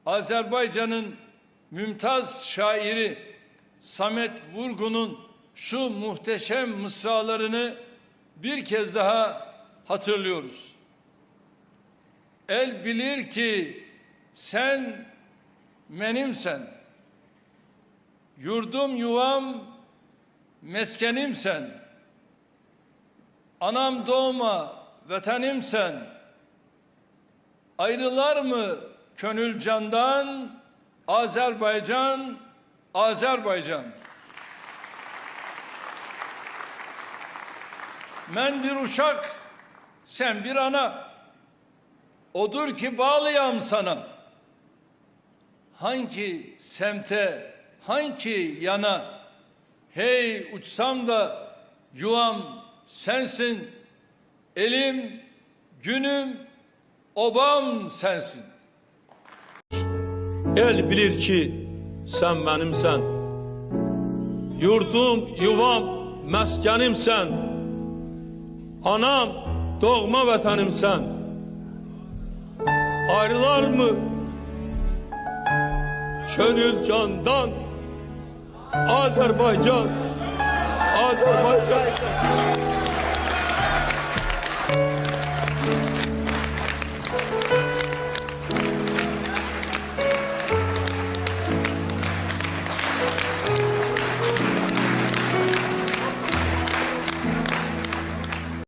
Azerbaycan'ın mümtaz şairi Samet Vurgun'un şu muhteşem mısralarını bir kez daha hatırlıyoruz. El bilir ki sen menimsen, yurdum yuvam meskenimsen, anam doğma vatanimsen, ayrılar mı gönül candan, Azerbaycan, Azerbaycan. Ben bir uşak, sen bir ana, odur ki bağlıyam sana. Hangi semte, hangi yana, hey uçsam da yuvam sensin, elim, günüm, obam sensin. El bilir ki sen benimsen, yurdum, yuvam, meskenimsen, anam, doğma vatanımsan. Ayrılar mı gönül candan, Azerbaycan, Azerbaycan.